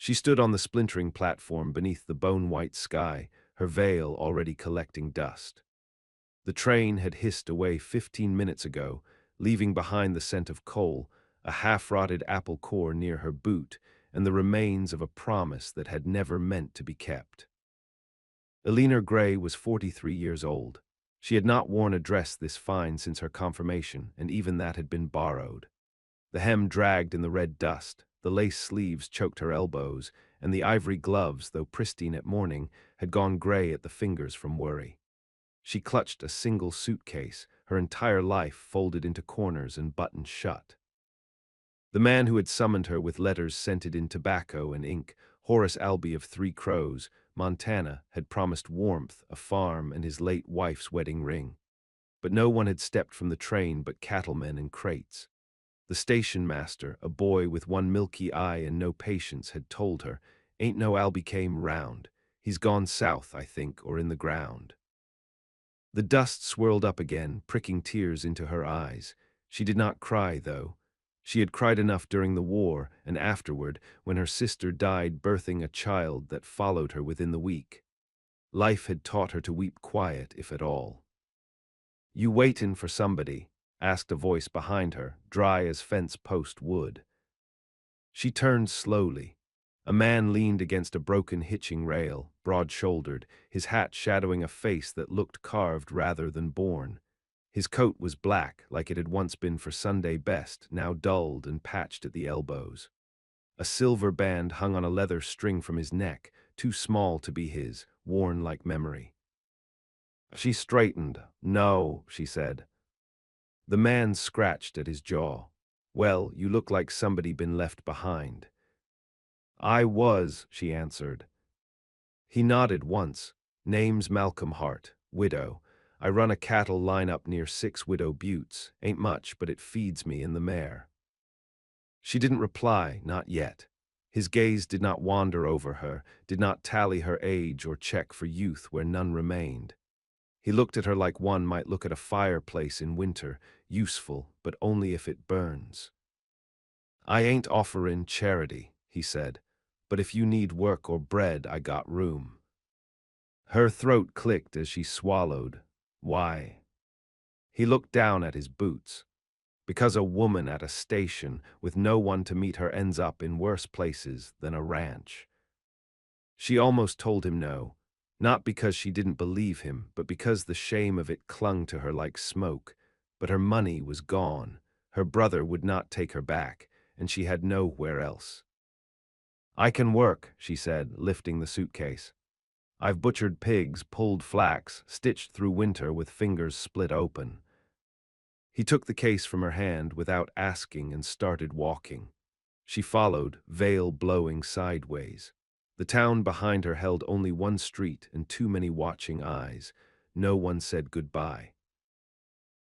She stood on the splintering platform beneath the bone-white sky, her veil already collecting dust. The train had hissed away 15 minutes ago, leaving behind the scent of coal, a half-rotted apple core near her boot, and the remains of a promise that had never meant to be kept. Elena Gray was 43 years old. She had not worn a dress this fine since her confirmation, and even that had been borrowed. The hem dragged in the red dust, the lace sleeves choked her elbows, and the ivory gloves, though pristine at morning, had gone gray at the fingers from worry. She clutched a single suitcase, her entire life folded into corners and buttoned shut. The man who had summoned her with letters scented in tobacco and ink, Horace Albee of Three Crows, Montana, had promised warmth, a farm, and his late wife's wedding ring. But no one had stepped from the train but cattlemen and crates. The station master, a boy with one milky eye and no patience, had told her, "Ain't no Albee came round. He's gone south, I think, or in the ground." The dust swirled up again, pricking tears into her eyes. She did not cry, though. She had cried enough during the war and afterward, when her sister died birthing a child that followed her within the week. Life had taught her to weep quiet, if at all. "You waitin' for somebody?" asked a voice behind her, dry as fence post wood. She turned slowly. A man leaned against a broken hitching rail, broad-shouldered, his hat shadowing a face that looked carved rather than born. His coat was black, like it had once been for Sunday best, now dulled and patched at the elbows. A silver band hung on a leather string from his neck, too small to be his, worn like memory. She straightened. "No," she said. The man scratched at his jaw. "Well, you look like somebody been left behind." "I was," she answered. He nodded once. "Name's Malcolm Hart, widow. I run a cattle line-up near 6 Widow Buttes. Ain't much, but it feeds me and the mare." She didn't reply, not yet. His gaze did not wander over her, did not tally her age or check for youth where none remained. He looked at her like one might look at a fireplace in winter, useful, but only if it burns. "I ain't offerin' charity," he said, "but if you need work or bread, I got room." Her throat clicked as she swallowed. "Why?" He looked down at his boots. "Because a woman at a station with no one to meet her ends up in worse places than a ranch." She almost told him no, not because she didn't believe him, but because the shame of it clung to her like smoke. But her money was gone. Her brother would not take her back, and she had nowhere else. "I can work," she said, lifting the suitcase. "I've butchered pigs, pulled flax, stitched through winter with fingers split open." He took the case from her hand without asking and started walking. She followed, veil blowing sideways. The town behind her held only one street and too many watching eyes. No one said goodbye.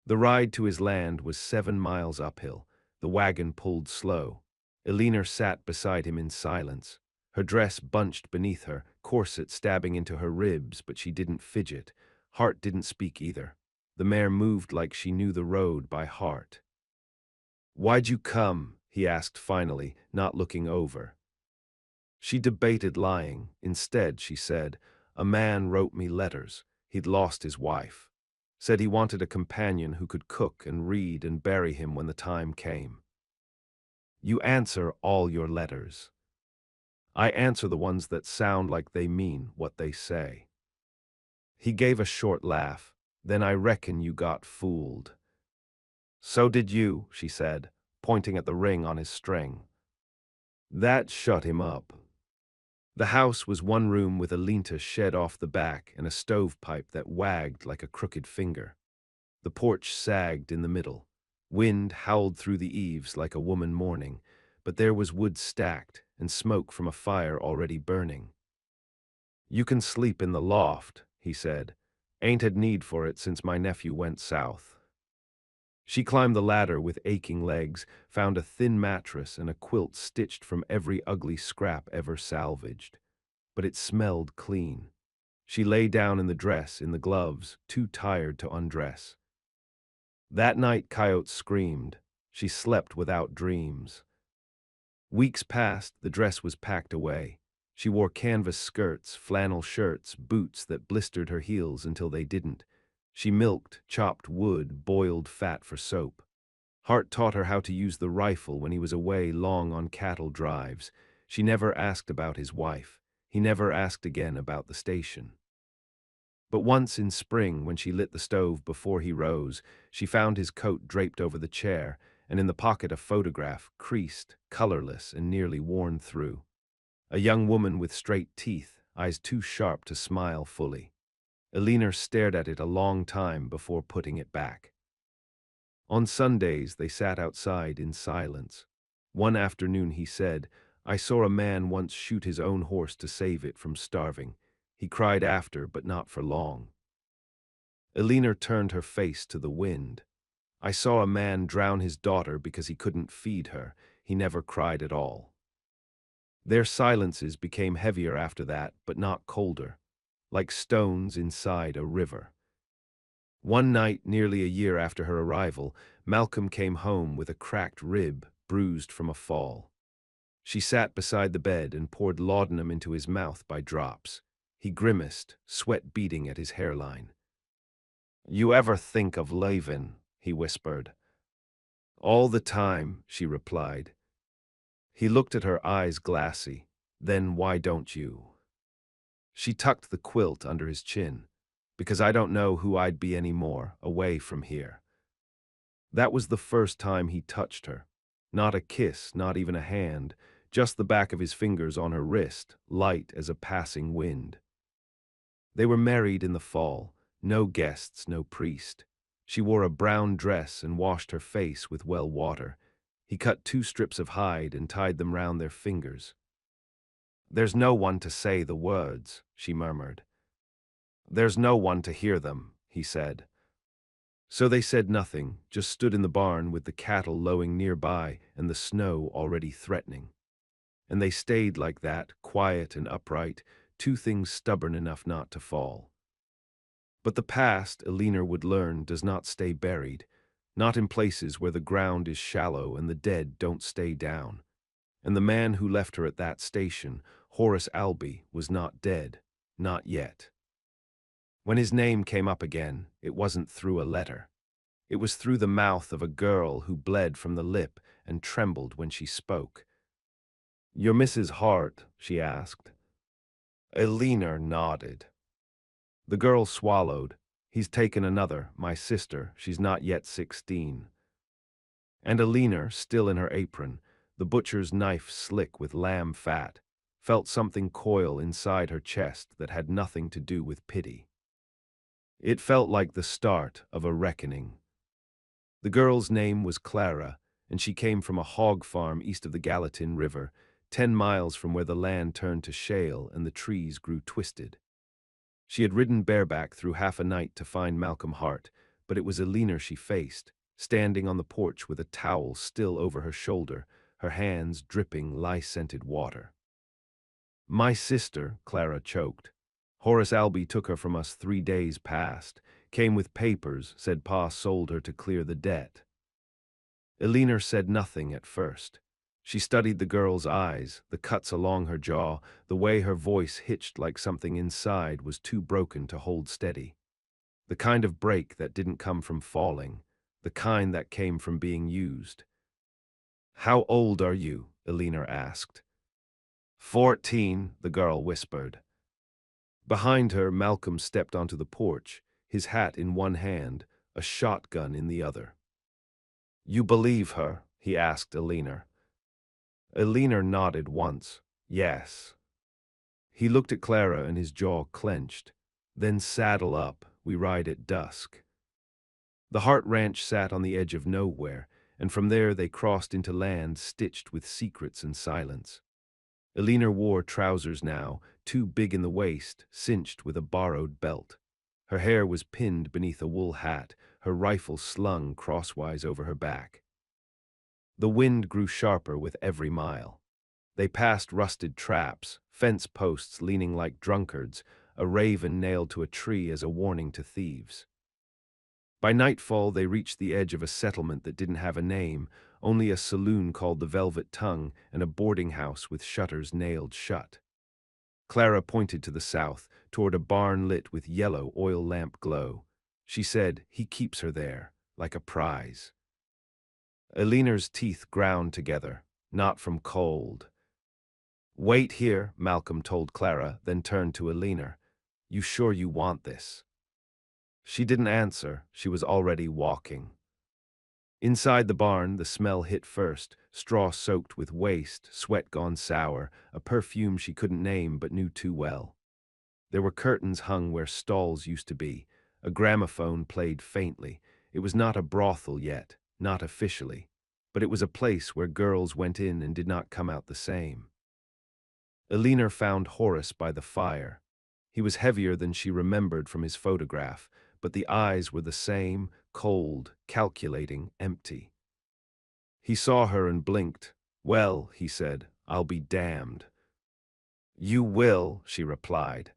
The ride to his land was 7 miles uphill. The wagon pulled slow. Elena sat beside him in silence. Her dress bunched beneath her, corset stabbing into her ribs, but she didn't fidget. Hart didn't speak either. The mare moved like she knew the road by heart. "Why'd you come?" he asked finally, not looking over. She debated lying. Instead, she said, "A man wrote me letters. He'd lost his wife. Said he wanted a companion who could cook and read and bury him when the time came." "You answer all your letters." "I answer the ones that sound like they mean what they say." He gave a short laugh. "Then I reckon you got fooled." "So did you," she said, pointing at the ring on his string. That shut him up. The house was one room with a lenta shed off the back and a stovepipe that wagged like a crooked finger. The porch sagged in the middle. Wind howled through the eaves like a woman mourning, but there was wood stacked and smoke from a fire already burning. "You can sleep in the loft," he said. "Ain't had need for it since my nephew went south." She climbed the ladder with aching legs, found a thin mattress and a quilt stitched from every ugly scrap ever salvaged. But it smelled clean. She lay down in the dress, in the gloves, too tired to undress. That night coyotes screamed. She slept without dreams. Weeks passed, the dress was packed away. She wore canvas skirts, flannel shirts, boots that blistered her heels until they didn't. She milked, chopped wood, boiled fat for soap. Hart taught her how to use the rifle when he was away long on cattle drives. She never asked about his wife. He never asked again about the station. But once in spring, when she lit the stove before he rose, she found his coat draped over the chair, and in the pocket a photograph, creased, colorless, and nearly worn through. A young woman with straight teeth, eyes too sharp to smile fully. Elinor stared at it a long time before putting it back. On Sundays, they sat outside in silence. One afternoon he said, "I saw a man once shoot his own horse to save it from starving. He cried after, but not for long." Elinor turned her face to the wind. "I saw a man drown his daughter because he couldn't feed her. He never cried at all." Their silences became heavier after that, but not colder, like stones inside a river. One night, nearly a year after her arrival, Malcolm came home with a cracked rib, bruised from a fall. She sat beside the bed and poured laudanum into his mouth by drops. He grimaced, sweat beading at his hairline. "You ever think of leaving?" he whispered. "All the time," she replied. He looked at her, eyes glassy. "Then why don't you?" She tucked the quilt under his chin. "Because I don't know who I'd be anymore, away from here." That was the first time he touched her. Not a kiss, not even a hand, just the back of his fingers on her wrist, light as a passing wind. They were married in the fall. No guests, no priest. She wore a brown dress and washed her face with well water. He cut 2 strips of hide and tied them round their fingers. "There's no one to say the words," she murmured. "There's no one to hear them," he said. So they said nothing, just stood in the barn with the cattle lowing nearby and the snow already threatening. And they stayed like that, quiet and upright, 2 things stubborn enough not to fall. But the past, Elinor would learn, does not stay buried, not in places where the ground is shallow and the dead don't stay down. And the man who left her at that station, Horace Albee, was not dead, not yet. When his name came up again, it wasn't through a letter. It was through the mouth of a girl who bled from the lip and trembled when she spoke. "You're Mrs. Hart?" she asked. Elinor nodded. The girl swallowed. "He's taken another, my sister. She's not yet 16. And Elinor, still in her apron, the butcher's knife slick with lamb fat, felt something coil inside her chest that had nothing to do with pity. It felt like the start of a reckoning. The girl's name was Clara, and she came from a hog farm east of the Gallatin River, 10 miles from where the land turned to shale and the trees grew twisted. She had ridden bareback through half a night to find Malcolm Hart, but it was Elinor she faced, standing on the porch with a towel still over her shoulder, her hands dripping lye-scented water. "My sister," Clara choked. "Horace Albee took her from us 3 days past. Came with papers, said Pa sold her to clear the debt." Elinor said nothing at first. She studied the girl's eyes, the cuts along her jaw, the way her voice hitched like something inside was too broken to hold steady. The kind of break that didn't come from falling, the kind that came from being used. "How old are you?" Elinor asked. 14, the girl whispered. Behind her, Malcolm stepped onto the porch, his hat in one hand, a shotgun in the other. "You believe her?" he asked Elinor. Elinor nodded once. "Yes." He looked at Clara and his jaw clenched. "Then saddle up, we ride at dusk." The Hart Ranch sat on the edge of nowhere, and from there they crossed into land stitched with secrets and silence. Elinor wore trousers now, too big in the waist, cinched with a borrowed belt. Her hair was pinned beneath a wool hat, her rifle slung crosswise over her back. The wind grew sharper with every mile. They passed rusted traps, fence posts leaning like drunkards, a raven nailed to a tree as a warning to thieves. By nightfall, they reached the edge of a settlement that didn't have a name, only a saloon called the Velvet Tongue and a boarding house with shutters nailed shut. Clara pointed to the south, toward a barn lit with yellow oil lamp glow. She said, "He keeps her there, like a prize." Eleanor's teeth ground together, not from cold. "Wait here," Malcolm told Clara, then turned to Eleanor. "You sure you want this?" She didn't answer. She was already walking. Inside the barn, the smell hit first, straw soaked with waste, sweat gone sour, a perfume she couldn't name but knew too well. There were curtains hung where stalls used to be. A gramophone played faintly. It was not a brothel yet, not officially, but it was a place where girls went in and did not come out the same. Eleanor found Horace by the fire. He was heavier than she remembered from his photograph, but the eyes were the same, cold, calculating, empty. He saw her and blinked. "Well," he said, "I'll be damned." "You will," she replied.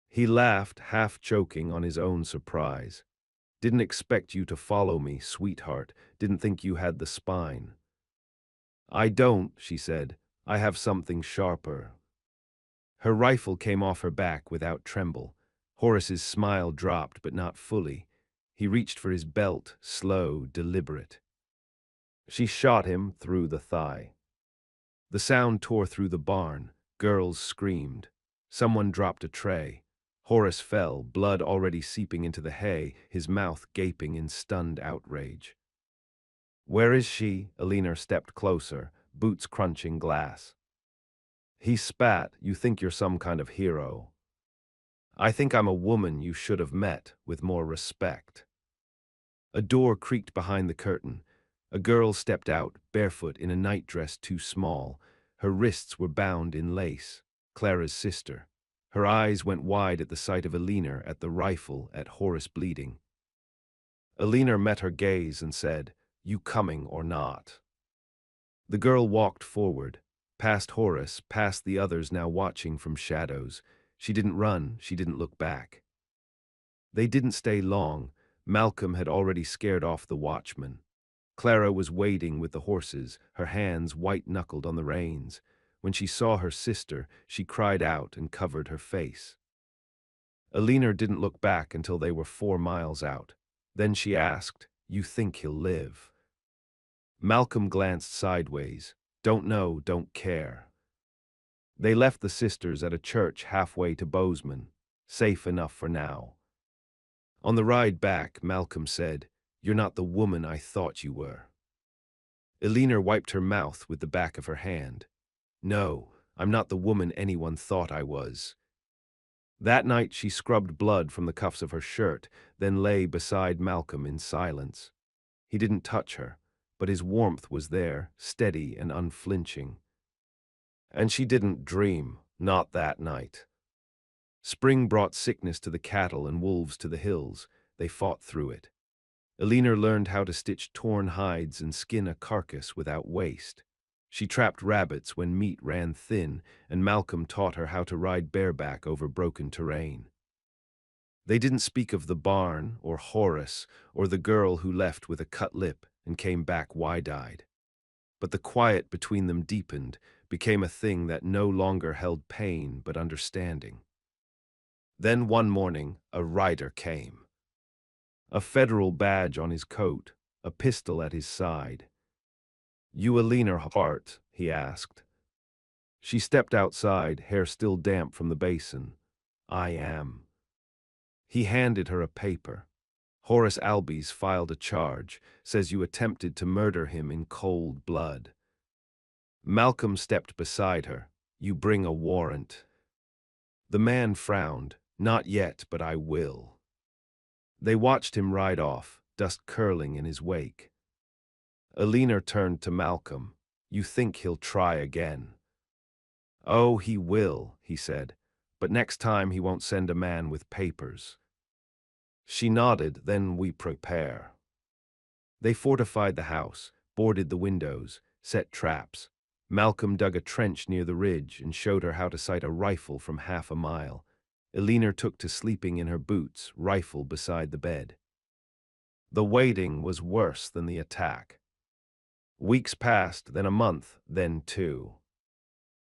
He laughed, half choking on his own surprise. "Didn't expect you to follow me, sweetheart. Didn't think you had the spine." "I don't," she said. "I have something sharper." Her rifle came off her back without tremble. Horace's smile dropped, but not fully. He reached for his belt, slow, deliberate. She shot him through the thigh. The sound tore through the barn. Girls screamed. Someone dropped a tray. Horace fell, blood already seeping into the hay, his mouth gaping in stunned outrage. "Where is she?" Eleanor stepped closer, boots crunching glass. He spat. "You think you're some kind of hero. I think I'm a woman you should have met with more respect." A door creaked behind the curtain. A girl stepped out, barefoot in a nightdress too small. Her wrists were bound in lace. Clara's sister. Her eyes went wide at the sight of Eleanor, at the rifle, at Horace bleeding. Eleanor met her gaze and said, "You coming or not?" The girl walked forward, past Horace, past the others now watching from shadows. She didn't run, she didn't look back. They didn't stay long. Malcolm had already scared off the watchman. Clara was waiting with the horses, her hands white-knuckled on the reins. When she saw her sister, she cried out and covered her face. Eleanor didn't look back until they were 4 miles out. Then she asked, "You think he'll live?" Malcolm glanced sideways. "Don't know, don't care." They left the sisters at a church halfway to Bozeman. Safe enough for now. On the ride back, Malcolm said, "You're not the woman I thought you were." Eleanor wiped her mouth with the back of her hand. "No, I'm not the woman anyone thought I was." That night she scrubbed blood from the cuffs of her shirt, then lay beside Malcolm in silence. He didn't touch her, but his warmth was there, steady and unflinching. And she didn't dream, not that night. Spring brought sickness to the cattle and wolves to the hills. They fought through it. Eleanor learned how to stitch torn hides and skin a carcass without waste. She trapped rabbits when meat ran thin, and Malcolm taught her how to ride bareback over broken terrain. They didn't speak of the barn, or Horace, or the girl who left with a cut lip and came back wide-eyed. But the quiet between them deepened, became a thing that no longer held pain but understanding. Then one morning, a rider came. A federal badge on his coat, a pistol at his side. "You Eleanor Hart?" he asked. She stepped outside, hair still damp from the basin. "I am." He handed her a paper. "Horace Albies filed a charge, says you attempted to murder him in cold blood." Malcolm stepped beside her. "You bring a warrant." The man frowned. "Not yet, but I will." They watched him ride off, dust curling in his wake. Eleanor turned to Malcolm. "You think he'll try again?" "Oh, he will," he said, "but next time he won't send a man with papers." She nodded. "Then we prepare." They fortified the house, boarded the windows, set traps. Malcolm dug a trench near the ridge and showed her how to sight a rifle from half a mile. Eleanor took to sleeping in her boots, rifle beside the bed. The waiting was worse than the attack. Weeks passed, then a month, then 2.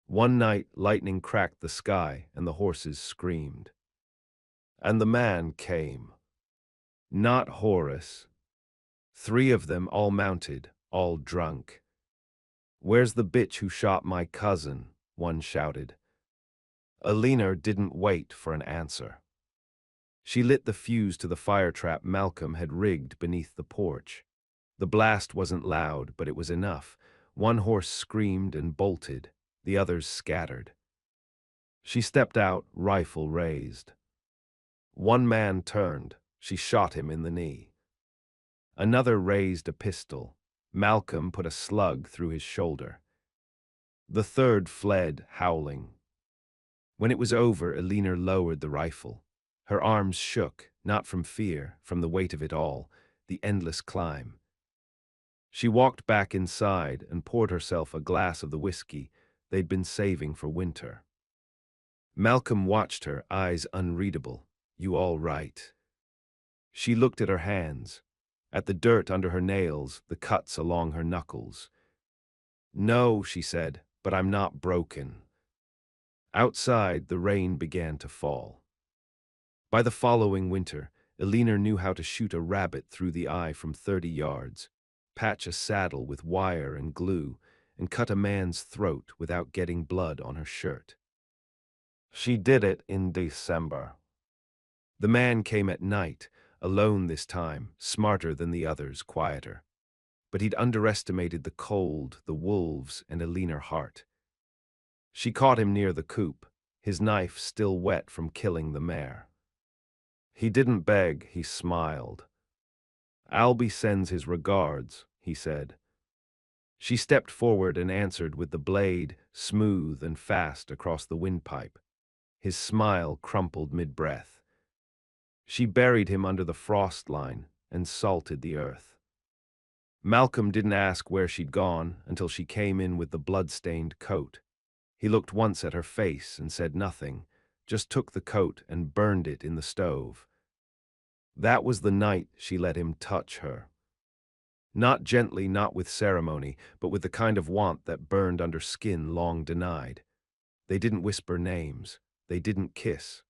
One night, lightning cracked the sky, and the horses screamed. And the man came. Not Horace. 3 of them, all mounted, all drunk. "Where's the bitch who shot my cousin?" one shouted. Alina didn't wait for an answer. She lit the fuse to the fire trap Malcolm had rigged beneath the porch. The blast wasn't loud, but it was enough. One horse screamed and bolted, the others scattered. She stepped out, rifle raised. One man turned. She shot him in the knee. Another raised a pistol. Malcolm put a slug through his shoulder. The third fled, howling. When it was over, Alina lowered the rifle. Her arms shook, not from fear, from the weight of it all, the endless climb. She walked back inside and poured herself a glass of the whiskey they'd been saving for winter. Malcolm watched her, eyes unreadable. "You all right?" She looked at her hands, at the dirt under her nails, the cuts along her knuckles. "No," she said, "but I'm not broken." Outside, the rain began to fall. By the following winter, Alina knew how to shoot a rabbit through the eye from 30 yards, patch a saddle with wire and glue, and cut a man's throat without getting blood on her shirt. She did it in December. The man came at night, alone this time, smarter than the others, quieter. But he'd underestimated the cold, the wolves, and a leaner heart. She caught him near the coop, his knife still wet from killing the mare. He didn't beg, he smiled. "Albie sends his regards," he said. She stepped forward and answered with the blade, smooth and fast across the windpipe. His smile crumpled mid-breath. She buried him under the frost line and salted the earth. Malcolm didn't ask where she'd gone until she came in with the blood-stained coat. He looked once at her face and said nothing, just took the coat and burned it in the stove. That was the night she let him touch her. Not gently, not with ceremony, but with the kind of warmth that burned under skin long denied. They didn't whisper names. They didn't kiss.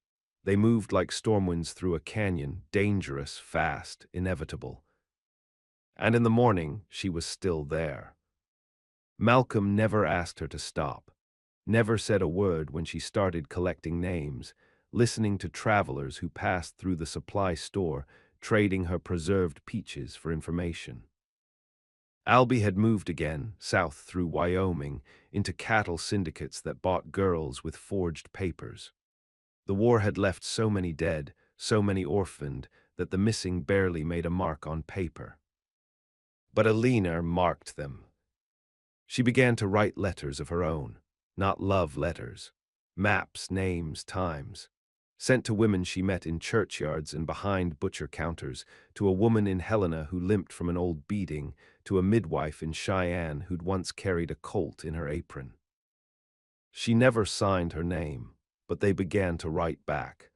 They moved like storm winds through a canyon, dangerous, fast, inevitable. And in the morning, she was still there. Malcolm never asked her to stop, never said a word when she started collecting names, listening to travelers who passed through the supply store, trading her preserved peaches for information. Albie had moved again, south through Wyoming, into cattle syndicates that bought girls with forged papers. The war had left so many dead, so many orphaned, that the missing barely made a mark on paper. But Alina marked them. She began to write letters of her own, not love letters, maps, names, times, sent to women she met in churchyards and behind butcher counters, to a woman in Helena who limped from an old beating, to a midwife in Cheyenne who'd once carried a colt in her apron. She never signed her name, but they began to write back.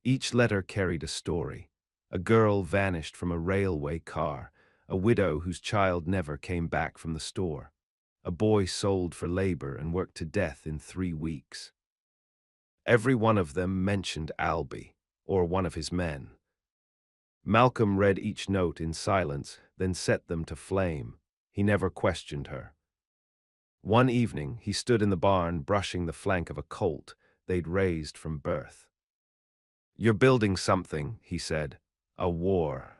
Each letter carried a story. A girl vanished from a railway car, a widow whose child never came back from the store, a boy sold for labor and worked to death in 3 weeks. Every one of them mentioned Albie, or one of his men. Malcolm read each note in silence, then set them to flame. He never questioned her. One evening, he stood in the barn brushing the flank of a colt they'd raised from birth. "You're building something," he said. "A war."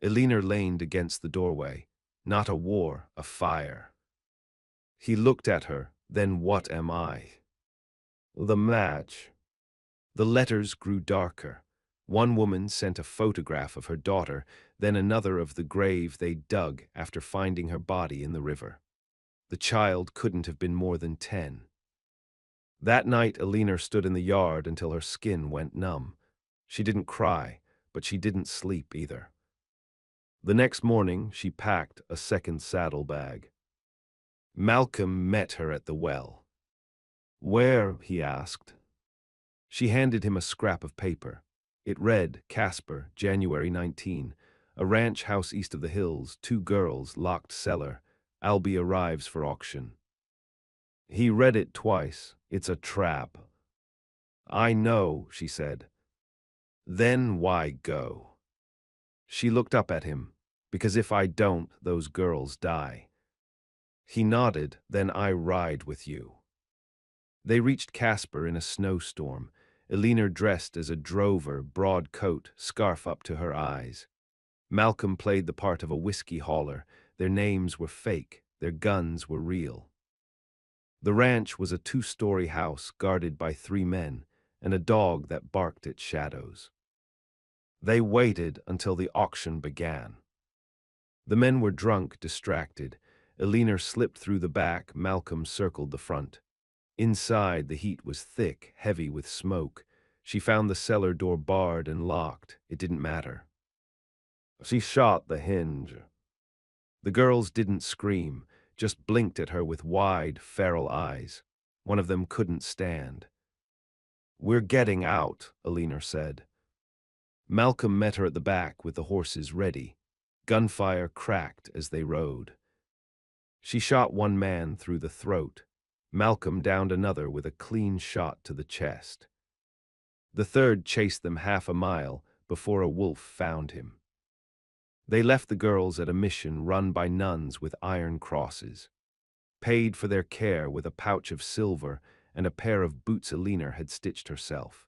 Alina leaned against the doorway. "Not a war, a fire." He looked at her, then what am I? The match. The letters grew darker. One woman sent a photograph of her daughter, then another of the grave they dug after finding her body in the river. The child couldn't have been more than 10. That night, Alina stood in the yard until her skin went numb. She didn't cry, but she didn't sleep either. The next morning, she packed a second saddlebag. Malcolm met her at the well. "Where?" he asked. She handed him a scrap of paper. It read, "Casper, January 19, A ranch house east of the hills, two girls, locked cellar. Albie arrives for auction. He read it twice. It's a trap. I know, she said. Then why go? She looked up at him. Because if I don't, those girls die. He nodded, then I ride with you. They reached Casper in a snowstorm. Elena dressed as a drover, broad coat, scarf up to her eyes. Malcolm played the part of a whiskey hauler. Their names were fake, their guns were real. The ranch was a two-story house guarded by three men and a dog that barked at shadows. They waited until the auction began. The men were drunk, distracted. Elena slipped through the back, Malcolm circled the front. Inside, the heat was thick, heavy with smoke. She found the cellar door barred and locked. It didn't matter. She shot the hinge. The girls didn't scream, just blinked at her with wide, feral eyes. One of them couldn't stand. We're getting out, Elena said. Malcolm met her at the back with the horses ready. Gunfire cracked as they rode. She shot one man through the throat. Malcolm downed another with a clean shot to the chest. The third chased them half a mile before a wolf found him. They left the girls at a mission run by nuns with iron crosses, paid for their care with a pouch of silver and a pair of boots Elena had stitched herself.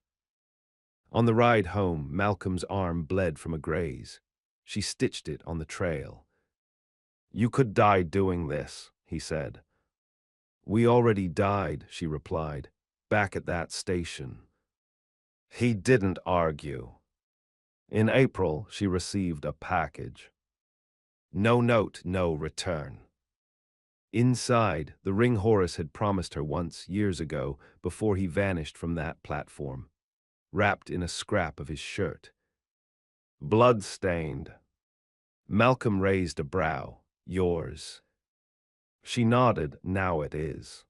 On the ride home, Malcolm's arm bled from a graze. She stitched it on the trail. You could die doing this, he said. We already died, she replied, back at that station. He didn't argue. In April, she received a package. No note, no return. Inside, the ring Horace had promised her once, years ago, before he vanished from that platform, wrapped in a scrap of his shirt. Blood-stained. Malcolm raised a brow. Yours. She nodded. Now it is.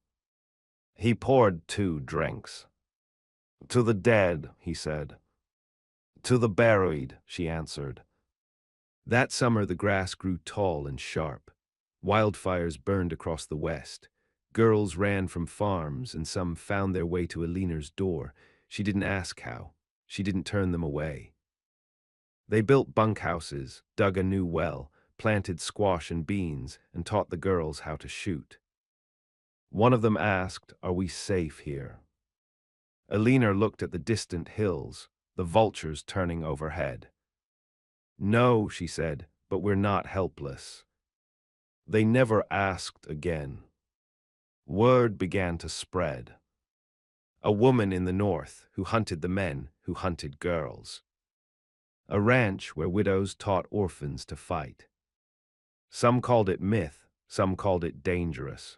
He poured 2 drinks. To the dead, he said. To the buried, she answered. That summer the grass grew tall and sharp. Wildfires burned across the west. Girls ran from farms, and some found their way to Elena's door. She didn't ask how. She didn't turn them away. They built bunkhouses, dug a new well, planted squash and beans, and taught the girls how to shoot. One of them asked, "Are we safe here?" Elena looked at the distant hills, the vultures turning overhead. No, she said, but we're not helpless. They never asked again. Word began to spread. A woman in the north who hunted the men who hunted girls. A ranch where widows taught orphans to fight. Some called it myth, some called it dangerous.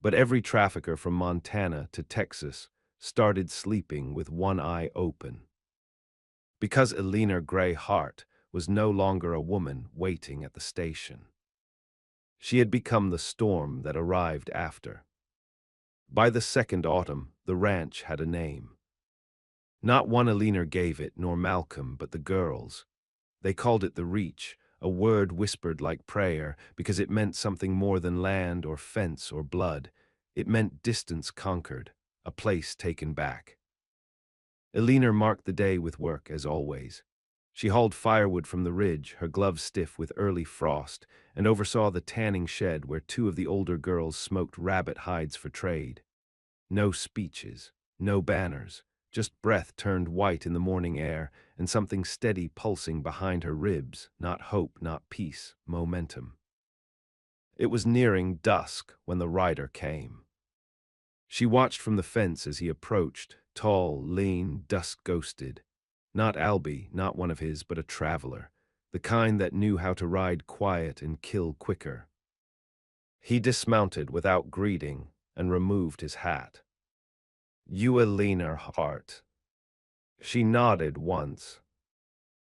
But every trafficker from Montana to Texas started sleeping with one eye open. Because Elena Gray Hart was no longer a woman waiting at the station. She had become the storm that arrived after. By the second autumn, the ranch had a name. Not one Elena gave it, nor Malcolm, but the girls. They called it the Reach, a word whispered like prayer, because it meant something more than land or fence or blood. It meant distance conquered, a place taken back. Elena marked the day with work, as always. She hauled firewood from the ridge, her gloves stiff with early frost, and oversaw the tanning shed where 2 of the older girls smoked rabbit hides for trade. No speeches, no banners, just breath turned white in the morning air and something steady pulsing behind her ribs, not hope, not peace, momentum. It was nearing dusk when the rider came. She watched from the fence as he approached, tall, lean, dust-ghosted. Not Albie, not one of his, but a traveler, the kind that knew how to ride quiet and kill quicker. He dismounted without greeting and removed his hat. You Elena Hart. She nodded once.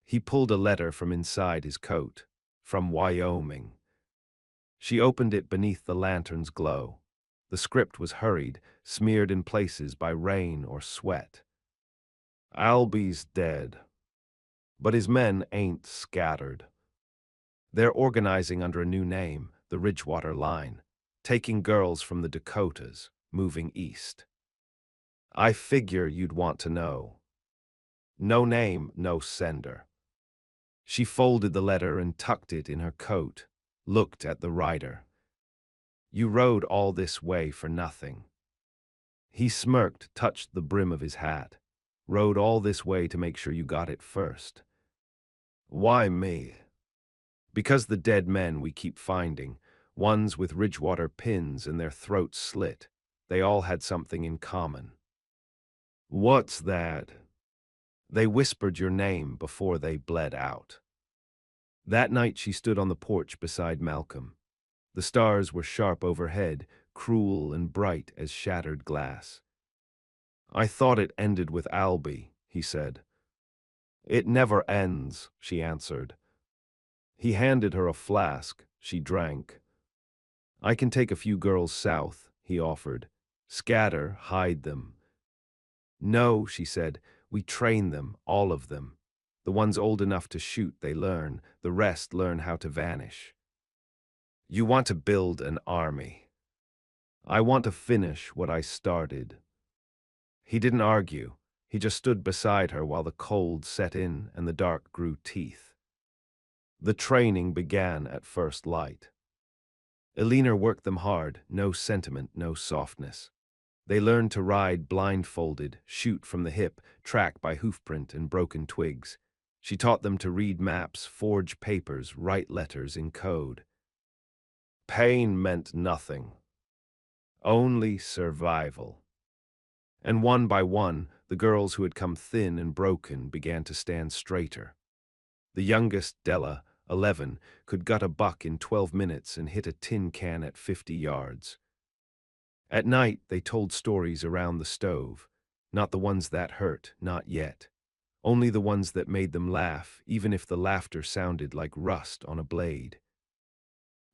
He pulled a letter from inside his coat. From Wyoming. She opened it beneath the lantern's glow. The script was hurried, smeared in places by rain or sweat. Albie's dead. But his men ain't scattered. They're organizing under a new name, the Ridgewater Line, taking girls from the Dakotas, moving east. I figure you'd want to know. No name, no sender. She folded the letter and tucked it in her coat, looked at the writer. You rode all this way for nothing. He smirked, touched the brim of his hat. Rode all this way to make sure you got it first. Why me? Because the dead men we keep finding, ones with Ridgewater pins and their throats slit, they all had something in common. What's that? They whispered your name before they bled out. That night she stood on the porch beside Malcolm. The stars were sharp overhead, cruel and bright as shattered glass. I thought it ended with Albie, he said. It never ends, she answered. He handed her a flask. She drank. I can take a few girls south, he offered. Scatter, hide them. No, she said, we train them, all of them. The ones old enough to shoot, they learn. The rest learn how to vanish. You want to build an army. I want to finish what I started. He didn't argue. He just stood beside her while the cold set in and the dark grew teeth. The training began at first light. Elena worked them hard, no sentiment, no softness. They learned to ride blindfolded, shoot from the hip, track by hoofprint and broken twigs. She taught them to read maps, forge papers, write letters in code. Pain meant nothing. Only survival. And one by one, the girls who had come thin and broken began to stand straighter. The youngest, Della, 11, could gut a buck in 12 minutes and hit a tin can at 50 yards. At night, they told stories around the stove. Not the ones that hurt, not yet. Only the ones that made them laugh, even if the laughter sounded like rust on a blade.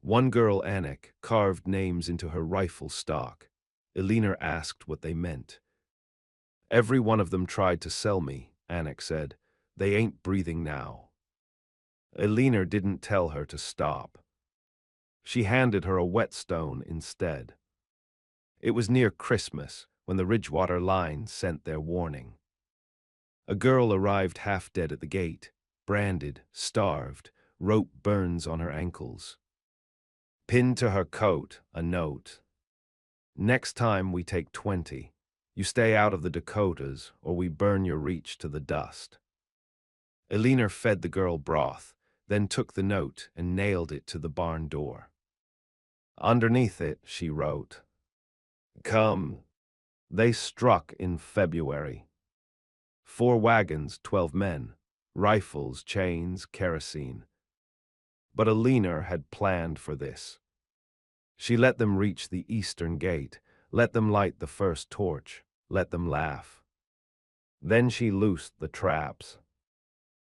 One girl, Anik, carved names into her rifle stock. Elena asked what they meant. Every one of them tried to sell me, Anik said. They ain't breathing now. Elena didn't tell her to stop. She handed her a whetstone instead. It was near Christmas when the Ridgewater Line sent their warning. A girl arrived half dead at the gate, branded, starved, rope burns on her ankles. Pinned to her coat, a note. Next time we take 20. You stay out of the Dakotas, or we burn your reach to the dust. Elena fed the girl broth, then took the note and nailed it to the barn door. Underneath it, she wrote, Come. They struck in February. 4 wagons, 12 men, rifles, chains, kerosene. But Elena had planned for this. She let them reach the eastern gate, let them light the first torch, let them laugh. Then she loosed the traps.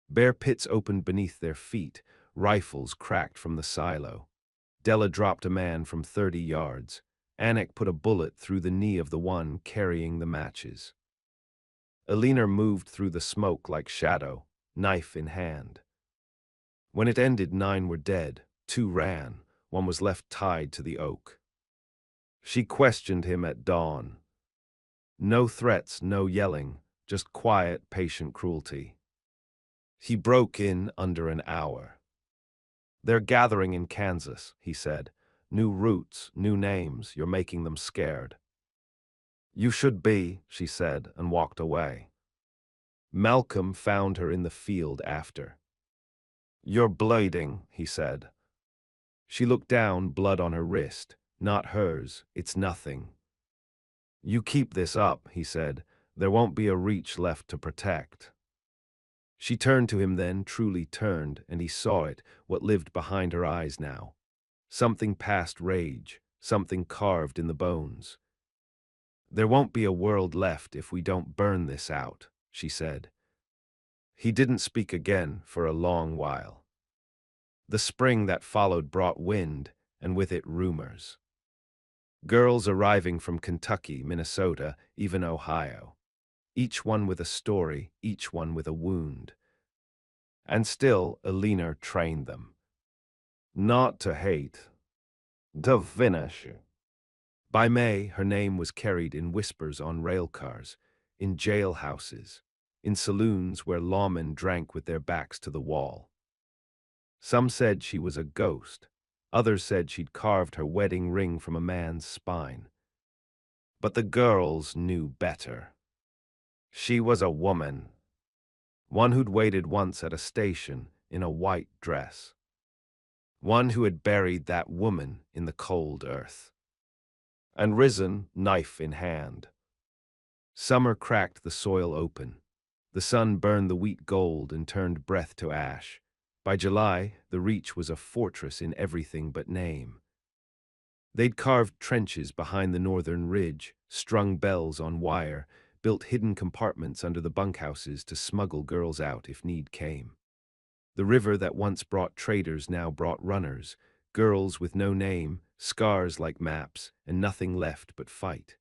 Bare pits opened beneath their feet, rifles cracked from the silo. Della dropped a man from 30 yards. Anik put a bullet through the knee of the one carrying the matches. Elena moved through the smoke like shadow, knife in hand. When it ended, 9 were dead, 2 ran, 1 was left tied to the oak. She questioned him at dawn. No threats, no yelling, just quiet, patient cruelty. He broke in under an hour. They're gathering in Kansas, he said. New routes, new names, you're making them scared. You should be, she said, and walked away. Malcolm found her in the field after. You're bleeding, he said. She looked down, blood on her wrist. Not hers, it's nothing. You keep this up, he said. There won't be a reach left to protect. She turned to him then, truly turned, and he saw it, what lived behind her eyes now. Something past rage, something carved in the bones. There won't be a world left if we don't burn this out, she said. He didn't speak again for a long while. The spring that followed brought wind, and with it rumors. Girls arriving from Kentucky, Minnesota, even Ohio. Each one with a story, each one with a wound. And still, Alina trained them. Not to hate, to finish. By May, her name was carried in whispers on railcars, in jailhouses, in saloons where lawmen drank with their backs to the wall. Some said she was a ghost. Others said she'd carved her wedding ring from a man's spine. But the girls knew better. She was a woman, one who'd waited once at a station in a white dress, one who had buried that woman in the cold earth, and risen, knife in hand. Summer cracked the soil open. The sun burned the wheat gold and turned breath to ash. By July, the Reach was a fortress in everything but name. They'd carved trenches behind the northern ridge, strung bells on wire, built hidden compartments under the bunkhouses to smuggle girls out if need came. The river that once brought traders now brought runners, girls with no name, scars like maps, and nothing left but fight.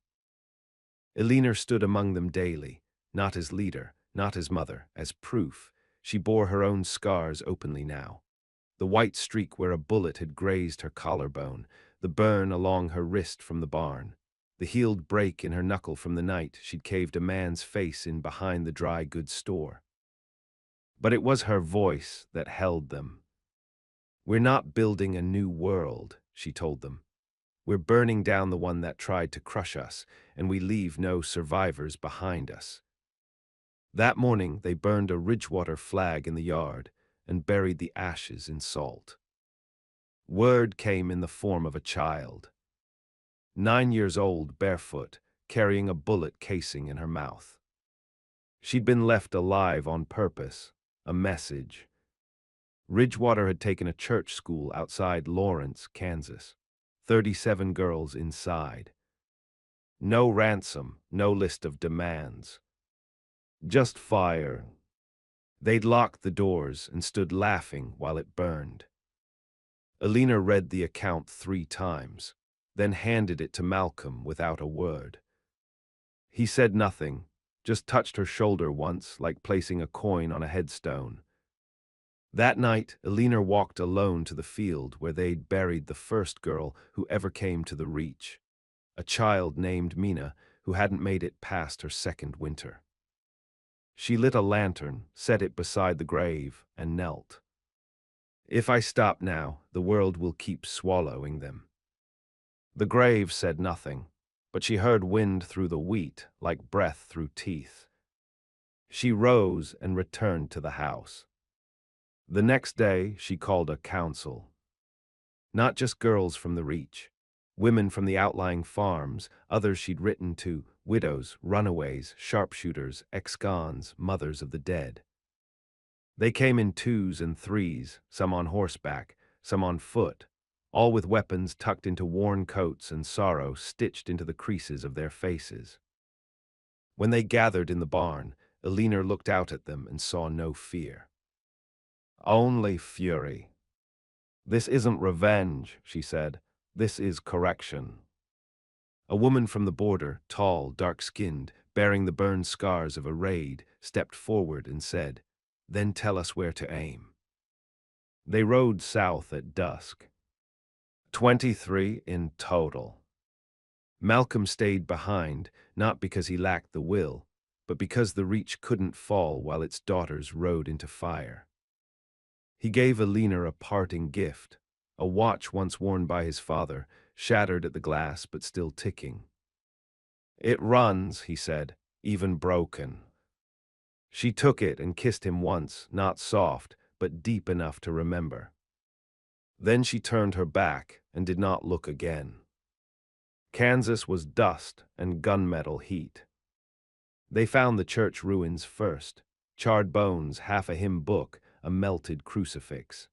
Elinor stood among them daily, not as leader, not as mother, as proof. She bore her own scars openly now. The white streak where a bullet had grazed her collarbone, the burn along her wrist from the barn, the healed break in her knuckle from the night she'd caved a man's face in behind the dry goods store. But it was her voice that held them. "We're not building a new world," she told them. "We're burning down the one that tried to crush us, and we leave no survivors behind us." That morning they burned a Ridgewater flag in the yard and buried the ashes in salt. Word came in the form of a child. 9 years old, barefoot, carrying a bullet casing in her mouth. She'd been left alive on purpose, a message. Ridgewater had taken a church school outside Lawrence, Kansas. 37 girls inside. No ransom, no list of demands. Just fire. They'd locked the doors and stood laughing while it burned. Alina read the account 3 times, then handed it to Malcolm without a word. He said nothing, just touched her shoulder once, like placing a coin on a headstone. That night, Alina walked alone to the field where they'd buried the first girl who ever came to the Reach, a child named Mina who hadn't made it past her second winter. She lit a lantern, set it beside the grave, and knelt. "If I stop now, the world will keep swallowing them." The grave said nothing, but she heard wind through the wheat like breath through teeth. She rose and returned to the house. The next day, she called a council. Not just girls from the Reach, women from the outlying farms, others she'd written to, widows, runaways, sharpshooters, ex-cons, mothers of the dead. They came in 2s and 3s, some on horseback, some on foot, all with weapons tucked into worn coats and sorrow stitched into the creases of their faces. When they gathered in the barn, Alina looked out at them and saw no fear. Only fury. "This isn't revenge," she said. "This is correction." A woman from the border, tall, dark-skinned, bearing the burned scars of a raid, stepped forward and said, "Then tell us where to aim." They rode south at dusk. 23 in total. Malcolm stayed behind, not because he lacked the will, but because the Reach couldn't fall while its daughters rode into fire. He gave Alina a parting gift, a watch once worn by his father, shattered at the glass but still ticking. "It runs," he said, "even broken." She took it and kissed him once, not soft, but deep enough to remember. Then she turned her back and did not look again. Kansas was dust and gunmetal heat. They found the church ruins first, charred bones, half a hymn book, a melted crucifix.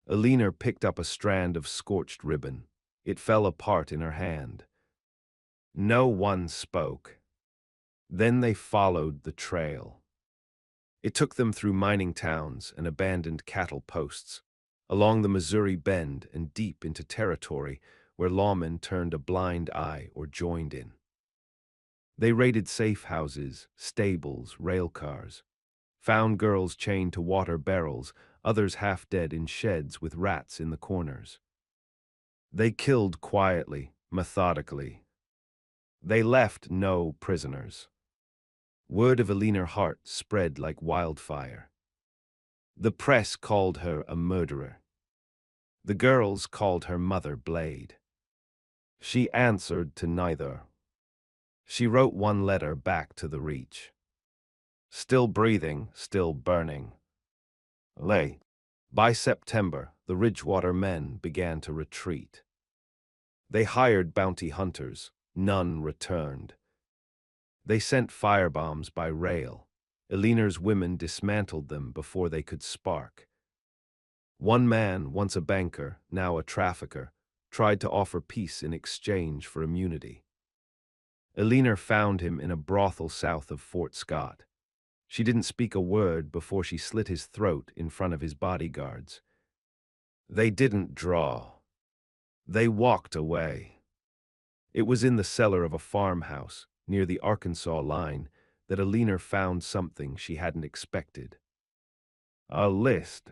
Alina picked up a strand of scorched ribbon. It fell apart in her hand. No one spoke. Then they followed the trail. It took them through mining towns and abandoned cattle posts, along the Missouri Bend and deep into territory where lawmen turned a blind eye or joined in. They raided safe houses, stables, rail cars, found girls chained to water barrels, others half dead in sheds with rats in the corners. They killed quietly, methodically. They left no prisoners. Word of Alina Hart spread like wildfire. The press called her a murderer. The girls called her Mother Blade. She answered to neither. She wrote one letter back to the Reach. Still breathing, still burning. Lay. By September, the Ridgewater men began to retreat. They hired bounty hunters. None returned. They sent firebombs by rail. Alina's women dismantled them before they could spark. One man, once a banker, now a trafficker, tried to offer peace in exchange for immunity. Alina found him in a brothel south of Fort Scott. She didn't speak a word before she slit his throat in front of his bodyguards. They didn't draw. They walked away. It was in the cellar of a farmhouse, near the Arkansas line, that Alina found something she hadn't expected. A list,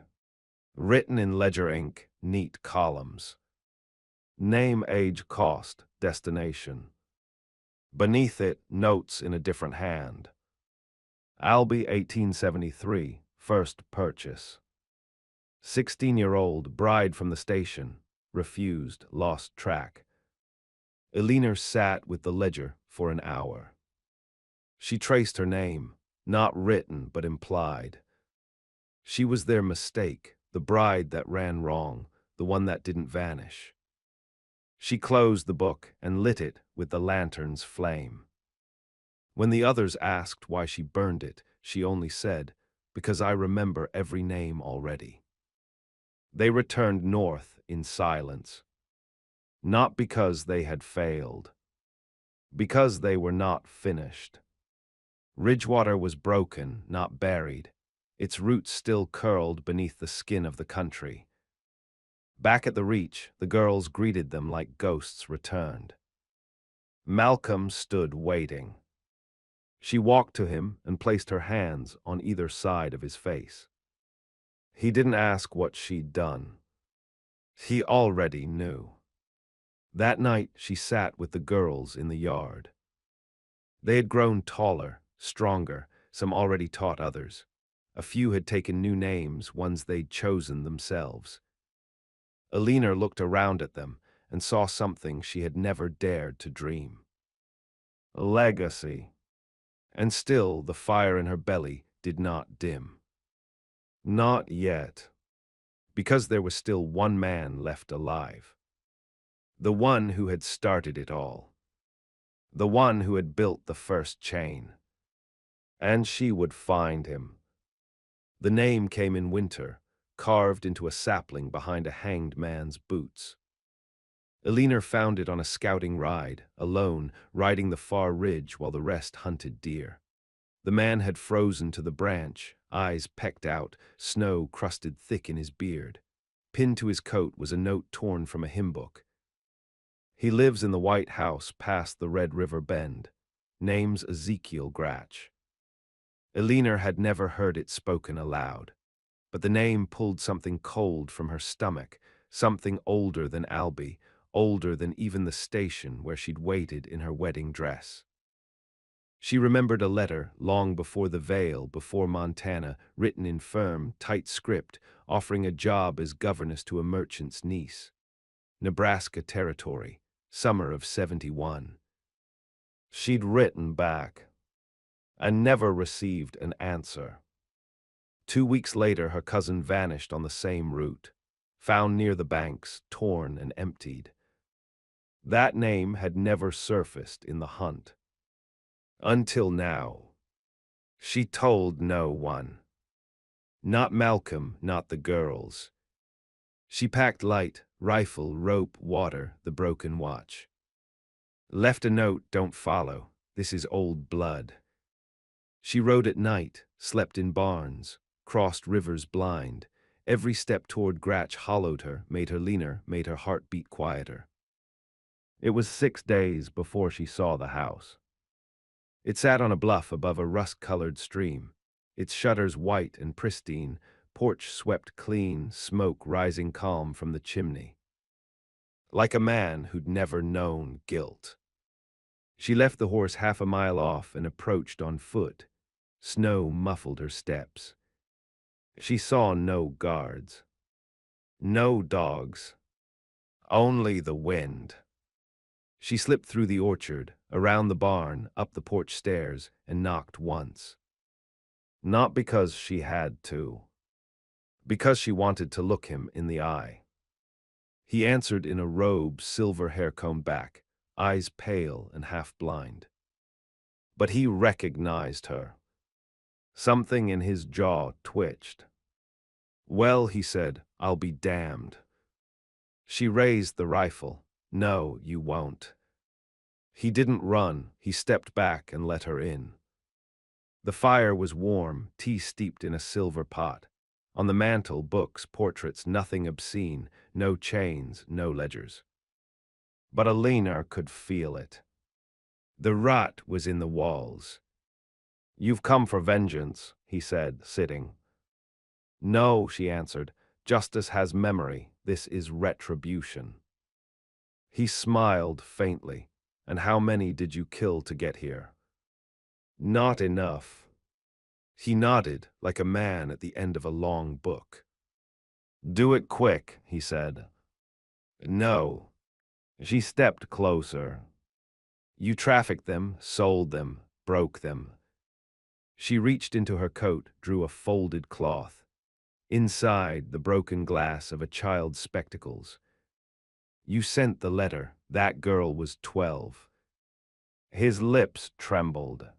written in ledger ink, neat columns. Name, age, cost, destination. Beneath it, notes in a different hand. Albee 1873, first purchase. 16-year-old, bride from the station, refused, lost track. Alina sat with the ledger for an hour. She traced her name, not written but implied. She was their mistake, the bride that ran wrong, the one that didn't vanish. She closed the book and lit it with the lantern's flame. When the others asked why she burned it, she only said, "Because I remember every name already." They returned north in silence. Not because they had failed. Because they were not finished. Ridgewater was broken, not buried. Its roots still curled beneath the skin of the country. Back at the Reach, the girls greeted them like ghosts returned. Malcolm stood waiting. She walked to him and placed her hands on either side of his face. He didn't ask what she'd done. He already knew. That night, she sat with the girls in the yard. They had grown taller, stronger, some already taught others. A few had taken new names, ones they'd chosen themselves. Alina looked around at them and saw something she had never dared to dream. Legacy. And still the fire in her belly did not dim. Not yet. Because there was still one man left alive. The one who had started it all. The one who had built the first chain. And she would find him. The name came in winter, carved into a sapling behind a hanged man's boots. Alina found it on a scouting ride, alone, riding the far ridge while the rest hunted deer. The man had frozen to the branch, eyes pecked out, snow crusted thick in his beard. Pinned to his coat was a note torn from a hymn book. He lives in the White House past the Red River Bend. Name's Ezekiel Gratch. Alina had never heard it spoken aloud, but the name pulled something cold from her stomach, something older than Albee, older than even the station where she'd waited in her wedding dress. She remembered a letter long before the veil, before Montana, written in firm, tight script, offering a job as governess to a merchant's niece. Nebraska Territory, summer of '71. She'd written back and never received an answer. 2 weeks later, her cousin vanished on the same route, found near the banks, torn and emptied. That name had never surfaced in the hunt. Until now. She told no one. Not Malcolm, not the girls. She packed light, rifle, rope, water, the broken watch. Left a note, "Don't follow. This is old blood." She rode at night, slept in barns, crossed rivers blind. Every step toward Gratch hollowed her, made her leaner, made her heart beat quieter. It was 6 days before she saw the house. It sat on a bluff above a rust-colored stream. its shutters white and pristine, porch swept clean, smoke rising calm from the chimney. Like a man who'd never known guilt. She left the horse half a mile off and approached on foot. Snow muffled her steps. She saw no guards. No dogs. Only the wind. She slipped through the orchard, around the barn, up the porch stairs, and knocked once. Not because she had to. Because she wanted to look him in the eye. He answered in a robe, silver hair combed back, eyes pale and half blind. But he recognized her. Something in his jaw twitched. "Well," he said, "I'll be damned." She raised the rifle. "No, you won't." He didn't run. He stepped back and let her in. The fire was warm, tea steeped in a silver pot. On the mantel, books, portraits, nothing obscene, no chains, no ledgers. But Alina could feel it. The rot was in the walls. "You've come for vengeance," he said, sitting. "No," she answered. "Justice has memory. This is retribution." He smiled faintly. "And how many did you kill to get here?" "Not enough." He nodded, like a man at the end of a long book. "Do it quick," he said. "No." She stepped closer. "You trafficked them, sold them, broke them." She reached into her coat, drew a folded cloth. Inside, the broken glass of a child's spectacles. "You sent the letter. That girl was 12. His lips trembled.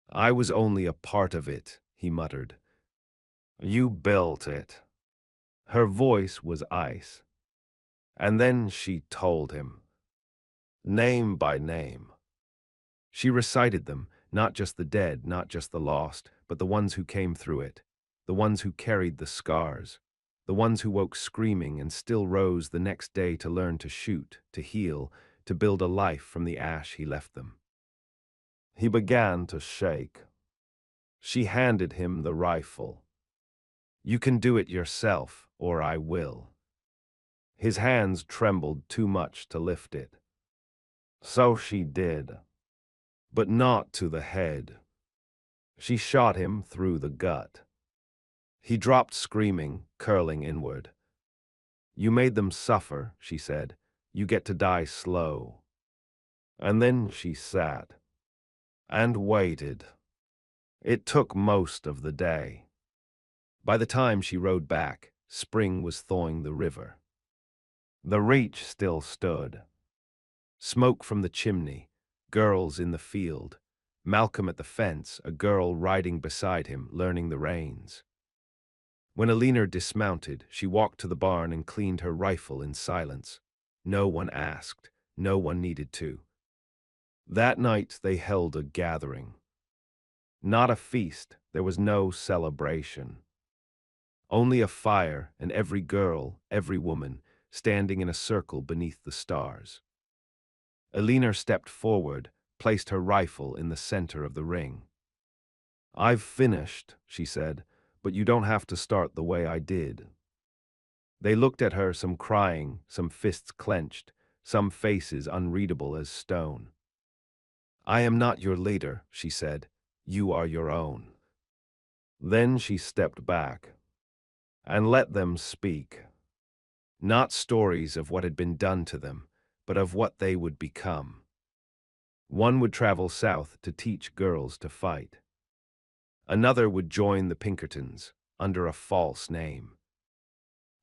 "I was only a part of it," he muttered. "You built it." Her voice was ice. And then she told him. Name by name. She recited them, not just the dead, not just the lost, but the ones who came through it, the ones who carried the scars, the ones who woke screaming and still rose the next day to learn to shoot, to heal, to build a life from the ash he left them. He began to shake. She handed him the rifle. "You can do it yourself, or I will." His hands trembled too much to lift it. So she did. But not to the head. She shot him through the gut. He dropped screaming, curling inward. "You made them suffer," she said. "You get to die slow." And then she sat. And waited. It took most of the day. By the time she rode back, spring was thawing the river. The reach still stood. Smoke from the chimney, girls in the field, Malcolm at the fence, a girl riding beside him, learning the reins. When Alina dismounted, she walked to the barn and cleaned her rifle in silence. No one asked, no one needed to. That night they held a gathering. Not a feast, there was no celebration. Only a fire and every girl, every woman, standing in a circle beneath the stars. Alina stepped forward, placed her rifle in the center of the ring. "I've finished," she said, "but you don't have to start the way I did." They looked at her, some crying, some fists clenched, some faces unreadable as stone. "I am not your leader," she said. "You are your own." Then she stepped back and let them speak. Not stories of what had been done to them, but of what they would become. One would travel south to teach girls to fight. Another would join the Pinkertons under a false name.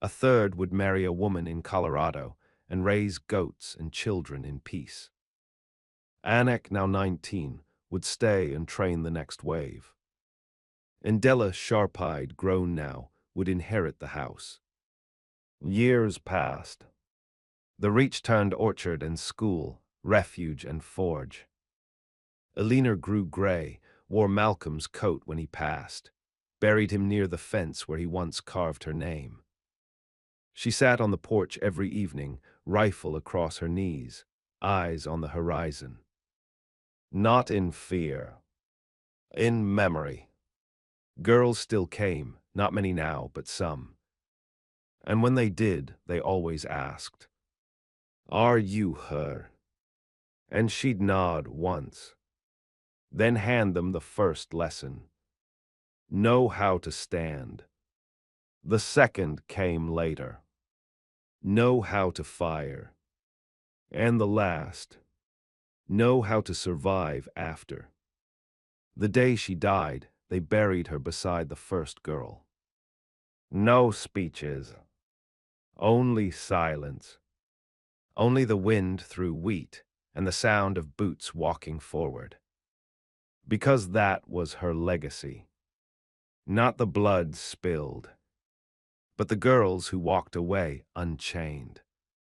A third would marry a woman in Colorado and raise goats and children in peace. Anak, now 19, would stay and train the next wave. And Della, sharp-eyed, grown now, would inherit the house. Years passed. The reach turned orchard and school, refuge and forge. Alina grew gray, wore Malcolm's coat when he passed, buried him near the fence where he once carved her name. She sat on the porch every evening, rifle across her knees, eyes on the horizon. Not in fear, in memory. Girls still came, not many now, but some. And when they did, they always asked, "Are you her?" And she'd nod once, then hand them the first lesson. Know how to stand. The second came later. Know how to fire. And the last, know how to survive after. The day she died, they buried her beside the first girl. No speeches, only silence. Only the wind through wheat and the sound of boots walking forward. Because that was her legacy. Not the blood spilled, but the girls who walked away unchained.